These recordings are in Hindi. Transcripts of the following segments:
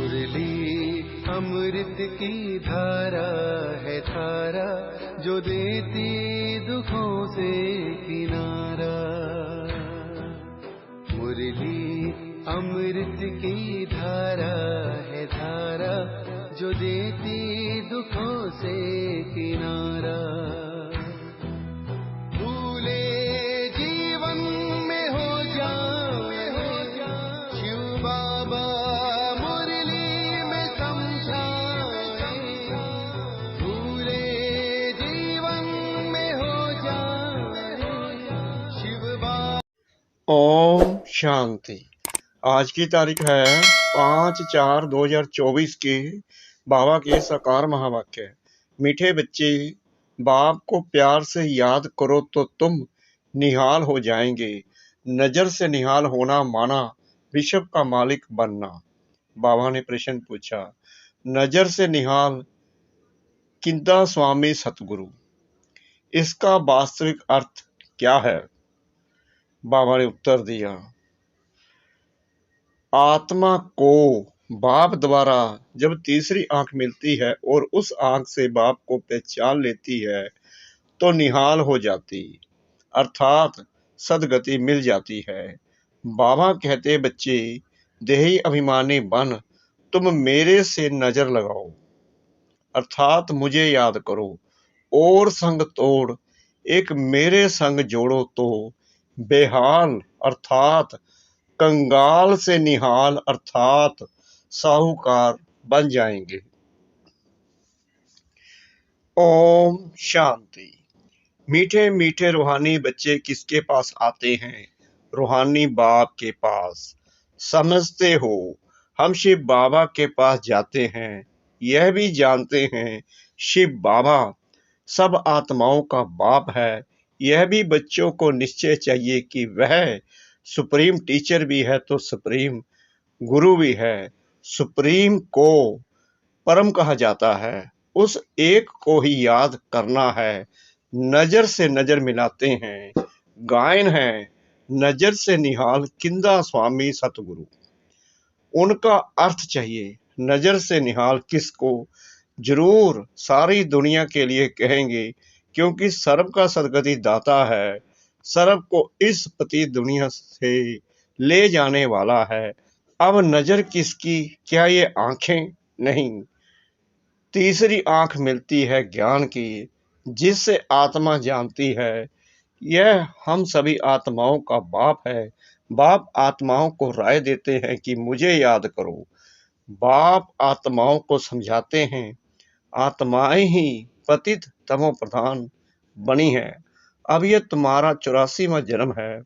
मुरली अमृत की धारा है धारा, जो देती दुखों से किनारा। मुरली अमृत की धारा है धारा, जो देती दुखों से किनारा। भूले जीवन में हो जाए शिव बाबा मुरली में समझाए। भूले जीवन में हो जाए शिव बाबा। ओम शांति। आज की तारीख है 5/4/2024 की बाबा के साकार महावाक्य। मीठे बच्चे, बाप को प्यार से याद करो तो तुम निहाल हो जाएंगे। नजर से निहाल होना माना विश्व का मालिक बनना। बाबा ने प्रश्न पूछा, नजर से निहाल किंदा स्वामी सतगुरु, इसका वास्तविक अर्थ क्या है? बाबा ने उत्तर दिया, आत्मा को बाप द्वारा जब तीसरी आंख मिलती है और उस आंख से बाप को पहचान लेती है तो निहाल हो जाती, अर्थात सदगति मिल जाती है। बाबा कहते, बच्चे देही अभिमानी बन तुम मेरे से नजर लगाओ, अर्थात मुझे याद करो और संग तोड़ एक मेरे संग जोड़ो तो बेहाल अर्थात कंगाल से निहाल अर्थात साहूकार बन जाएंगे। ओम शांति। मीठे मीठे रूहानी बच्चे किसके पास आते हैं? रूहानी बाप के पास। समझते हो, हम शिव बाबा के पास जाते हैं, यह भी जानते हैं शिव बाबा सब आत्माओं का बाप है। यह भी बच्चों को निश्चय चाहिए कि वह सुप्रीम टीचर भी है तो सुप्रीम गुरु भी है। सुप्रीम को परम कहा जाता है, उस एक को ही याद करना है। नजर से नजर मिलाते हैं, गायन है नजर से निहाल किंदा स्वामी सतगुरु। उनका अर्थ चाहिए, नजर से निहाल किसको? जरूर सारी दुनिया के लिए कहेंगे, क्योंकि सर्व का सदगति दाता है, सर्व को इस पति दुनिया से ले जाने वाला है। अब नजर किसकी? क्या ये आंखें? नहीं, तीसरी आंख मिलती है ज्ञान की, जिससे आत्मा जानती है यह हम सभी आत्माओं का बाप है। बाप आत्माओं को राय देते हैं कि मुझे याद करो। बाप आत्माओं को समझाते हैं, आत्माएं ही पतित तमो प्रधान बनी है। अब यह तुम्हारा 84वां जन्म है।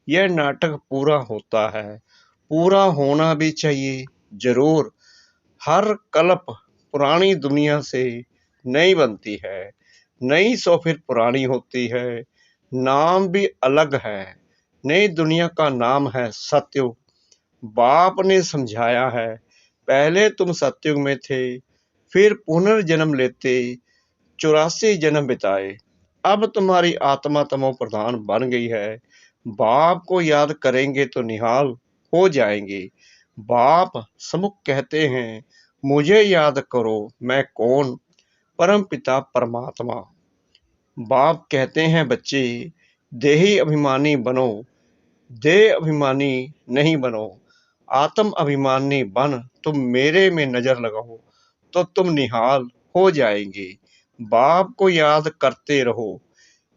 यह नाटक पूरा होता है, पूरा होना भी चाहिए जरूर। हर कल्प पुरानी दुनिया से नई बनती है, नई सो फिर पुरानी होती है, नाम भी अलग है। नई दुनिया का नाम है सतयुग। बाप ने समझाया है, पहले तुम सतयुग में थे, फिर पुनर्जन्म लेते 84 जन्म बिताए। अब तुम्हारी आत्मा तमो प्रधान बन गई है। बाप को याद करेंगे तो निहाल हो जाएंगे। बाप समुख कहते हैं, मुझे याद करो, मैं कौन? परम पिता परमात्मा। बाप कहते हैं, बच्चे देही अभिमानी बनो, देह अभिमानी नहीं बनो। आत्म अभिमानी बन तुम मेरे में नजर लगाओ तो तुम निहाल हो जाएंगे। बाप को याद करते रहो,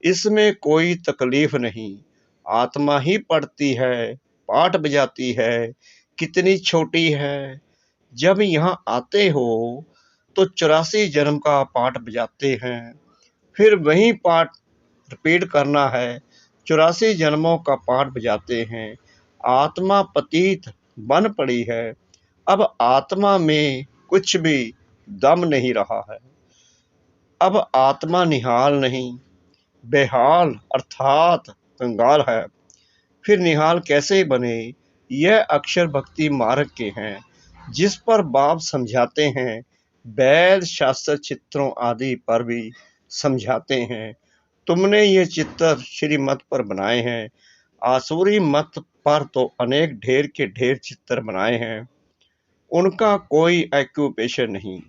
इसमें कोई तकलीफ नहीं। आत्मा ही पढ़ती है, पाठ बजाती है, कितनी छोटी है। जब यहाँ आते हो तो 84 जन्म का पाठ बजाते हैं, फिर वही पाठ रिपीट करना है। 84 जन्मों का पाठ बजाते हैं। आत्मा पतित बन पड़ी है, अब आत्मा में कुछ भी दम नहीं रहा है। अब आत्मा निहाल नहीं, बेहाल अर्थात कंगाल है। फिर निहाल कैसे बने? यह अक्षर भक्ति मार्ग के हैं, जिस पर बाप समझाते हैं। वेद शास्त्र चित्रों आदि पर भी समझाते हैं। तुमने ये चित्र श्रीमत पर बनाए हैं, आसुरी मत पर तो अनेक ढेर के ढेर चित्र बनाए हैं। उनका कोई ऑक्यूपेशन नहीं।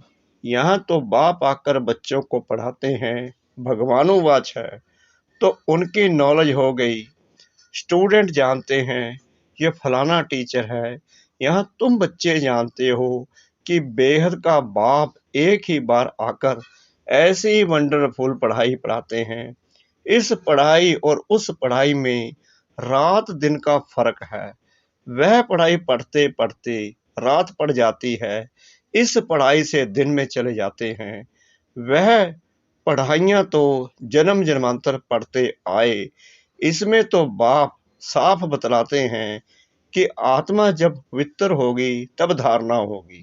यहाँ तो बाप आकर बच्चों को पढ़ाते हैं, भगवानुवाच है, तो उनकी नॉलेज हो गई। स्टूडेंट जानते हैं ये फलाना टीचर है। यहाँ तुम बच्चे जानते हो कि बेहद का बाप एक ही बार आकर ऐसी वंडरफुल पढ़ाई पढ़ाते हैं। इस पढ़ाई और उस पढ़ाई में रात दिन का फर्क है। वह पढ़ाई पढ़ते पढ़ते रात पड़ जाती है, इस पढ़ाई से दिन में चले जाते हैं। वह पढ़ाइयाँ तो जन्म जन्मांतर पढ़ते आए। इसमें तो बाप साफ बतलाते हैं कि आत्मा जब पवित्र होगी तब धारणा होगी।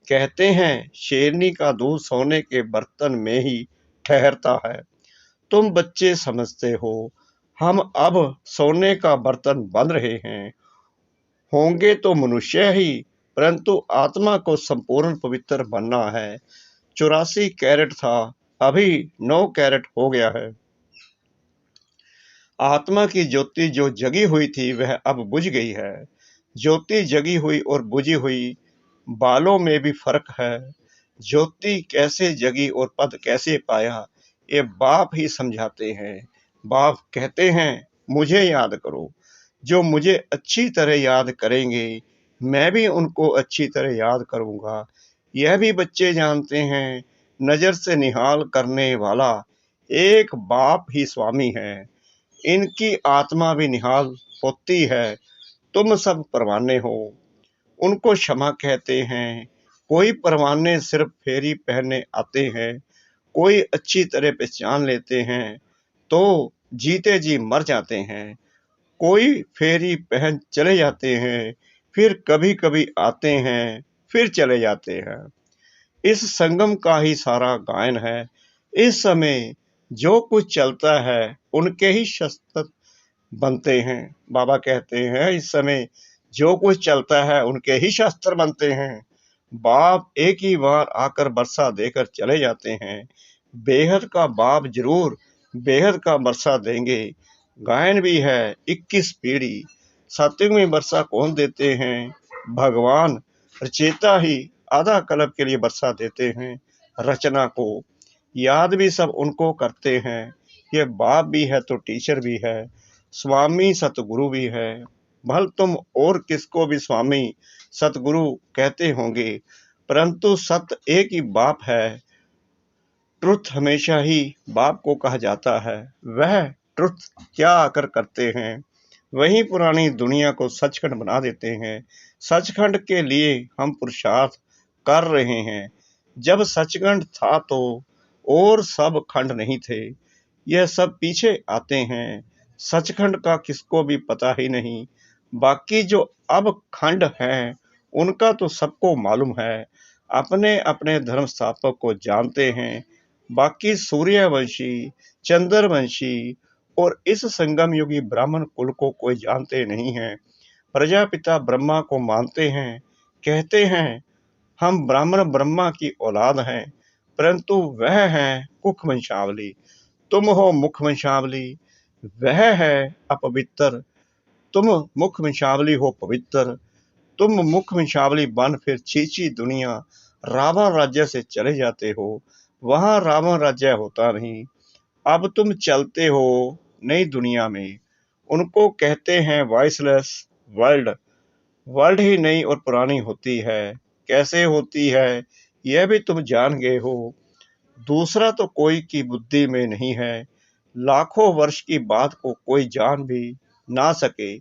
कहते हैं शेरनी का दूध सोने के बर्तन में ही ठहरता है। तुम बच्चे समझते हो हम अब सोने का बर्तन बन रहे हैं, होंगे तो मनुष्य ही, परंतु आत्मा को संपूर्ण पवित्र बनना है। 84 कैरेट था, अभी 9 कैरेट हो गया है। आत्मा की ज्योति जो जगी हुई थी वह अब बुझ गई है। ज्योति जगी हुई और बुझी हुई बालों में भी फर्क है। ज्योति कैसे जगी और पद कैसे पाया, ये बाप ही समझाते हैं। बाप कहते हैं मुझे याद करो। जो मुझे अच्छी तरह याद करेंगे मैं भी उनको अच्छी तरह याद करूंगा। यह भी बच्चे जानते हैं नजर से निहाल करने वाला एक बाप ही स्वामी है। इनकी आत्मा भी निहाल होती है। तुम सब परवाने हो। उनको क्षमा कहते हैं। कोई परवाने सिर्फ फेरी पहनने आते हैं, कोई अच्छी तरह पहचान लेते हैं तो जीते जी मर जाते हैं। कोई फेरी पहन चले जाते हैं, फिर कभी कभी आते हैं, फिर चले जाते हैं। इस संगम का ही सारा गायन है। इस समय जो कुछ चलता है उनके ही शस्त्र बनते हैं। बाबा कहते हैं इस समय जो कुछ चलता है उनके ही शस्त्र बनते हैं। बाप एक ही बार आकर बरसा देकर चले जाते हैं। बेहद का बाप जरूर बेहद का बरसा देंगे। गायन भी है 21 पीढ़ी। सात्विक में बरसा कौन देते हैं? भगवान रचेता ही आधा कल्प के लिए बरसा देते हैं। रचना को याद भी सब उनको करते हैं। ये बाप भी है तो टीचर भी है, स्वामी सतगुरु भी है। भल तुम और किसको भी स्वामी सतगुरु कहते होंगे, परंतु सत्य एक ही बाप है। ट्रुथ हमेशा ही बाप को कहा जाता है। वह ट्रुथ क्या आकर करते हैं, वही पुरानी दुनिया को सचखंड बना देते हैं। सचखंड के लिए हम पुरुषार्थ कर रहे हैं। जब सचखंड था तो और सब खंड नहीं थे। यह सब पीछे आते हैं। सचखंड का किसको भी पता ही नहीं। बाकी जो अब खंड हैं उनका तो सबको मालूम है। अपने अपने धर्म स्थापक को जानते हैं। बाकी सूर्यवंशी, चंद्रवंशी और इस संगम युगी ब्राह्मण कुल को कोई जानते नहीं है। प्रजापिता ब्रह्मा को मानते हैं, कहते हैं हम ब्राह्मण ब्रह्मा की औलाद हैं, परंतु वह है कुख वंशावली। तुम हो मुख वंशावली, वह है अपवित्र। तुम मुख वंशावली हो पवित्र। तुम मुख वंशावली बन फिर चीची दुनिया रावण राज्य से चले जाते हो। वहां रावण राज्य होता नहीं। अब तुम चलते हो नई दुनिया में। उनको कहते हैं वॉइसलेस वर्ल्ड। वर्ल्ड ही नई और पुरानी होती है। कैसे होती है यह भी तुम जान गए हो। दूसरा तो कोई की बुद्धि में नहीं है। लाखों वर्ष की बात को कोई जान भी ना सके।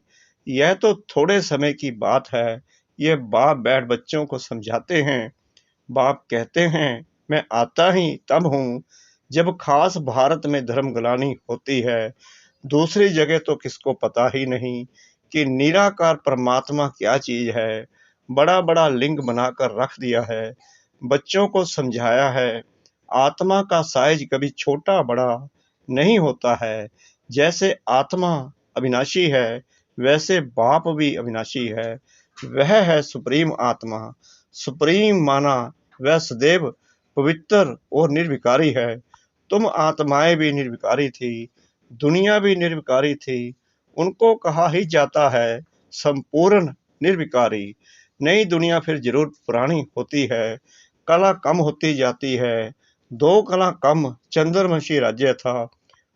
यह तो थोड़े समय की बात है। यह बाप बैठ बच्चों को समझाते हैं। बाप कहते हैं मैं आता ही तब हूँ जब खास भारत में धर्म ग्लानि होती है। दूसरी जगह तो किसको पता ही नहीं कि निराकार परमात्मा क्या चीज है। बड़ा बड़ा लिंग बनाकर रख दिया है। बच्चों को समझाया है आत्मा का साइज कभी छोटा बड़ा नहीं होता है। जैसे आत्मा अविनाशी है वैसे बाप भी अविनाशी है। वह है सुप्रीम आत्मा। सुप्रीम माना वह सदैव पवित्र और निर्विकारी है। तुम आत्माएं भी निर्विकारी थी, दुनिया भी निर्विकारी थी। उनको कहा ही जाता है संपूर्ण निर्विकारी। नई दुनिया फिर जरूर पुरानी होती है, कला कम होती जाती है। 2 कला कम चंद्रवंशी राज्य था,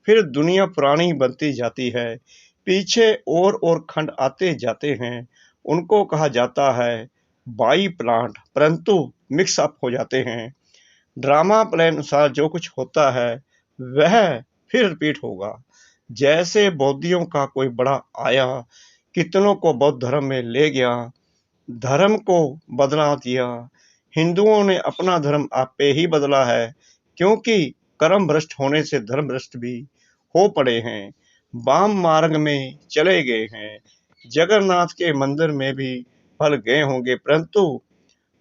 फिर दुनिया पुरानी बनती जाती है। पीछे और खंड आते जाते हैं, उनको कहा जाता है बाई प्लांट, परंतु मिक्स अप हो जाते हैं। ड्रामा प्ले अनुसार जो कुछ होता है वह फिर रिपीट होगा। जैसे बौद्धियों का कोई बड़ा आया, कितनों को बौद्ध धर्म में ले गया, धर्म को बदला दिया। हिंदुओं ने अपना धर्म आपे ही बदला है, क्योंकि कर्म भ्रष्ट होने से धर्म भ्रष्ट भी हो पड़े हैं, वाम मार्ग में चले गए हैं। जगन्नाथ के मंदिर में भी फल गए होंगे, परंतु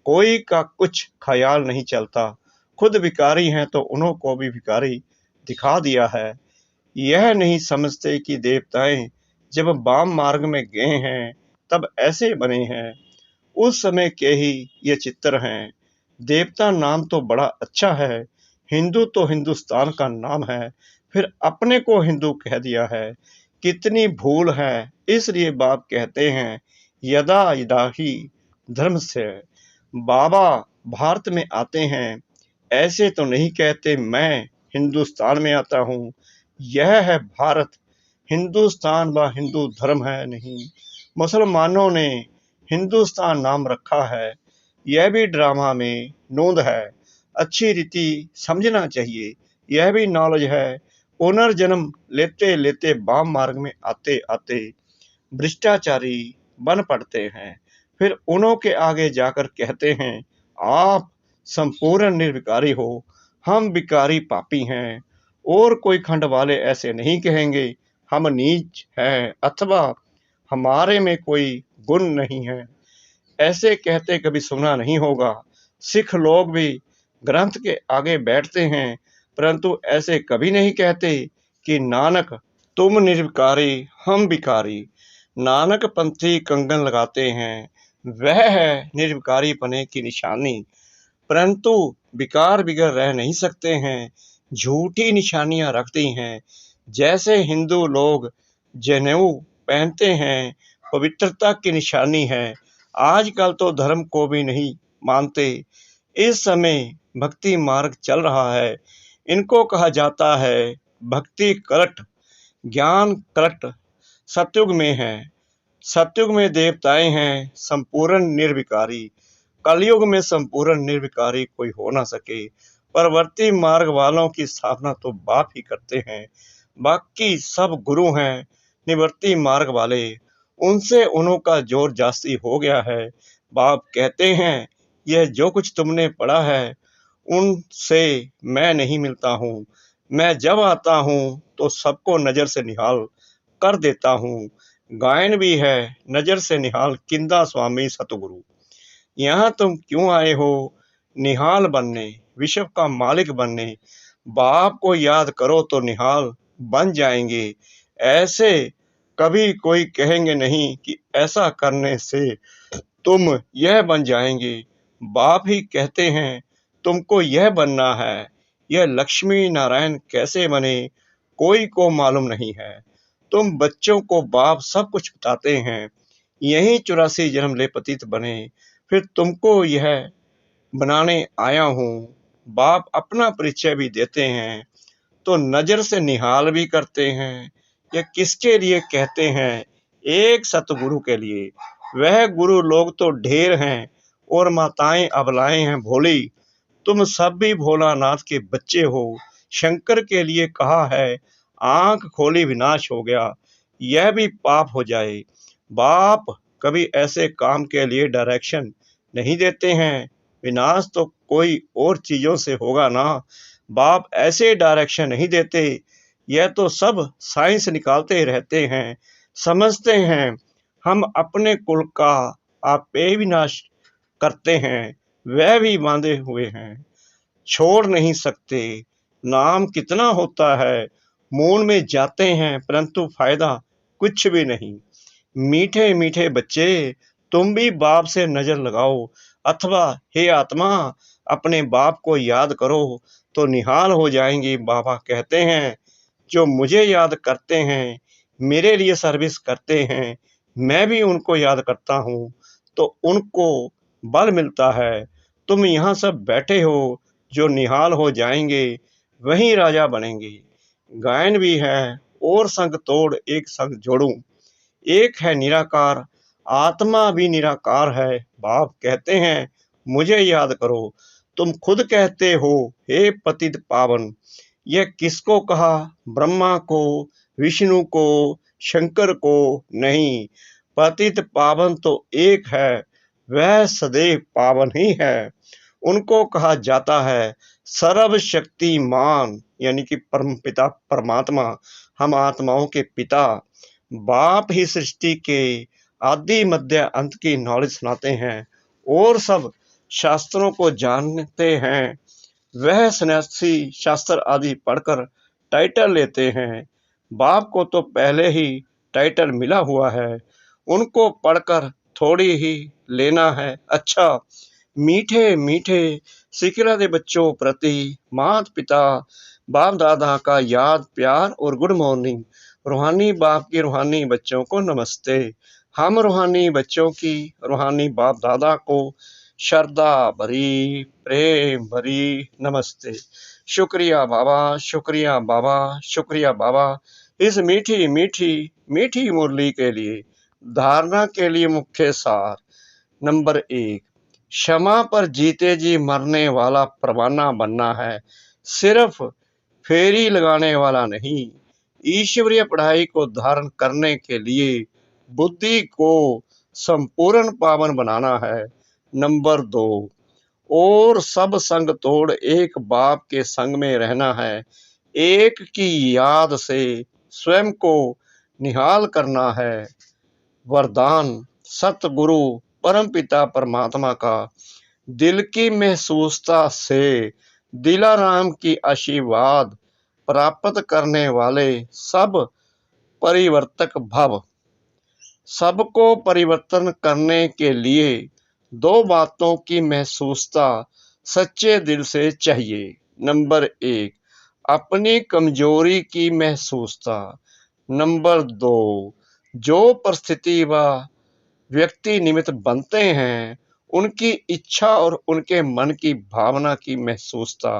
कोई का कुछ ख्याल नहीं चलता। खुद भिखारी हैं तो उन्हों को भी भिखारी दिखा दिया है। यह नहीं समझते कि देवताएं जब वाम मार्ग में गए हैं तब ऐसे बने हैं। उस समय के ही ये चित्र हैं। देवता नाम तो बड़ा अच्छा है, हिंदू तो हिंदुस्तान का नाम है, फिर अपने को हिंदू कह दिया है। कितनी भूल है। इसलिए बाप कहते हैं यदा यदा ही धर्म से। बाबा भारत में आते हैं, ऐसे तो नहीं कहते मैं हिंदुस्तान में आता हूँ। यह है भारत, हिंदुस्तान व हिंदू धर्म है नहीं। मुसलमानों ने हिंदुस्तान नाम रखा है, यह भी ड्रामा में नोंद है। अच्छी रीति समझना चाहिए, यह भी नॉलेज है। पुनर्जन्म लेते लेते वाम मार्ग में आते आते भ्रष्टाचारी बन पड़ते हैं, फिर उन्हों के आगे जाकर कहते हैं आप संपूर्ण निर्विकारी हो, हम विकारी पापी हैं। और कोई खंड वाले ऐसे नहीं कहेंगे हम नीच हैं अथवा हमारे में कोई गुण नहीं है। ऐसे कहते कभी सुना नहीं होगा। सिख लोग भी ग्रंथ के आगे बैठते हैं, परंतु ऐसे कभी नहीं कहते कि नानक तुम निर्विकारी हम विकारी। नानक पंथी कंगन लगाते हैं, वह है निर्विकारी पने की निशानी, परंतु विकार बिगड़ रह नहीं सकते हैं, झूठी निशानियां रखती हैं। जैसे हिंदू लोग जनेऊ पहनते हैं, पवित्रता की निशानी है। आजकल तो धर्म को भी नहीं मानते। इस समय भक्ति मार्ग चल रहा है, इनको कहा जाता है भक्ति कलट, ज्ञान कलट। सतयुग में है, सतयुग में देवताएं हैं संपूर्ण निर्विकारी, कलयुग में संपूर्ण निर्विकारी कोई हो ना सके। परवर्ती मार्ग वालों की स्थापना तो बाप ही करते हैं, बाकी सब गुरु हैं निवर्ती मार्ग वाले, उनसे उन्हों का जोर जास्ती हो गया है। बाप कहते हैं यह जो कुछ तुमने पढ़ा है उनसे मैं नहीं मिलता हूँ। मैं जब आता हूँ तो सबको नजर से निहाल कर देता हूँ। गायन भी है नजर से निहाल किंदा स्वामी सतगुरु। यहाँ तुम क्यों आए हो? निहाल बनने, विश्व का मालिक बनने। बाप को याद करो तो निहाल बन जाएंगे। ऐसे कभी कोई कहेंगे नहीं कि ऐसा करने से तुम यह बन जाएंगे। बाप ही कहते हैं तुमको यह बनना है। यह लक्ष्मी नारायण कैसे बने कोई को मालूम नहीं है। तुम बच्चों को बाप सब कुछ बताते हैं, यही 84 जन्म ले पतित बने, फिर तुमको यह बनाने आया हूँ। बाप अपना परिचय भी देते हैं तो नजर से निहाल भी करते हैं। यह किसके लिए कहते हैं? एक सतगुरु के लिए। वह गुरु लोग तो ढेर हैं और माताएं अबलाएं हैं भोली। तुम सब भी भोलानाथ के बच्चे हो। शंकर के लिए कहा है आंख खोली विनाश हो गया, यह भी पाप हो जाए। बाप कभी ऐसे काम के लिए डायरेक्शन नहीं देते हैं, विनाश तो कोई और चीजों से होगा ना। बाप ऐसे डायरेक्शन नहीं देते, यह तो सब साइंस निकालते रहते हैं। समझते हैं हम अपने कुल का आपे विनाश करते हैं, वह भी बांधे हुए हैं, छोड़ नहीं सकते। नाम कितना होता है, मूल में जाते हैं परंतु फायदा कुछ भी नहीं। मीठे मीठे बच्चे तुम भी बाप से नजर लगाओ, अथवा हे आत्मा अपने बाप को याद करो तो निहाल हो जाएंगे। बाबा कहते हैं जो मुझे याद करते हैं, मेरे लिए सर्विस करते हैं, मैं भी उनको याद करता हूँ, तो उनको बल मिलता है। तुम यहाँ सब बैठे हो, जो निहाल हो जाएंगे वहीं राजा बनेंगे। गायन भी है, और संग तोड़ एक संग जोड़ूं। एक है निराकार, आत्मा भी निराकार है। बाप कहते हैं मुझे याद करो। तुम खुद कहते हो हे पतित पावन। यह किसको कहा? ब्रह्मा को, विष्णु को, शंकर को नहीं। पतित पावन तो एक है, वह सदैव पावन ही है। उनको कहा जाता है सर्वशक्तिमान, यानी कि परम पिता परमात्मा, हम आत्माओं के पिता। बाप ही सृष्टि के आदि मध्य अंत की नॉलेज सुनाते हैं और सब शास्त्रों को जानते हैं। वह सन्यासी शास्त्र आदि पढ़कर टाइटल लेते हैं। बाप को तो पहले ही टाइटल मिला हुआ है, उनको पढ़कर थोड़ी ही लेना है। अच्छा, मीठे मीठे सिकरा दे बच्चों प्रति माता पिता बाप दादा का याद प्यार और गुड मॉर्निंग। रूहानी बाप की रूहानी बच्चों को नमस्ते। हम रूहानी बच्चों की रूहानी बाप दादा को श्रद्धा भरी प्रेम भरी नमस्ते। शुक्रिया बाबा, शुक्रिया बाबा, शुक्रिया बाबा, इस मीठी मीठी मीठी मुरली के लिए। धारणा के लिए मुख्य सार। नंबर 1, क्षमा पर जीते जी मरने वाला परवाना बनना है, सिर्फ फेरी लगाने वाला नहीं। ईश्वरीय पढ़ाई को धारण करने के लिए बुद्धि को संपूर्ण पावन बनाना है। नंबर 2, और सब संग तोड़ एक बाप के संग में रहना है। एक की याद से स्वयं को निहाल करना है। वरदान सतगुरु परमपिता परमात्मा का दिल की महसूसता से दिलाराम की आशीर्वाद प्राप्त करने वाले सब परिवर्तक भव। सबको परिवर्तन करने के लिए 2 बातों की महसूसता सच्चे दिल से चाहिए। नंबर 1, अपनी कमजोरी की महसूसता। नंबर 2, जो परिस्थिति व व्यक्ति निमित्त बनते हैं उनकी इच्छा और उनके मन की भावना की महसूसता।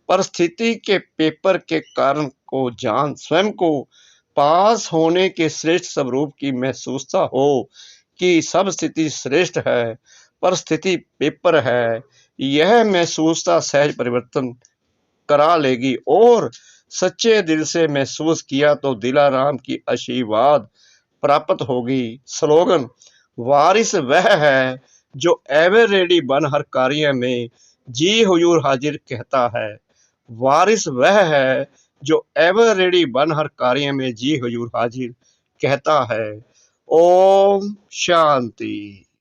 परिस्थिति के पेपर के कारण को जान स्वयं को पास होने के श्रेष्ठ स्वरूप की महसूसता हो कि सब स्थिति श्रेष्ठ है, परिस्थिति पेपर है। यह महसूसता सहज परिवर्तन करा लेगी और सच्चे दिल से महसूस किया तो दिलाराम की आशीर्वाद प्राप्त होगी। स्लोगन, वारिस वह है जो एवर रेडी बन हर कार्य में जी हुजूर हाजिर कहता है। वारिस वह है जो एवर रेडी बन हर कार्य में जी हुजूर हाजिर कहता है। ओम शांति।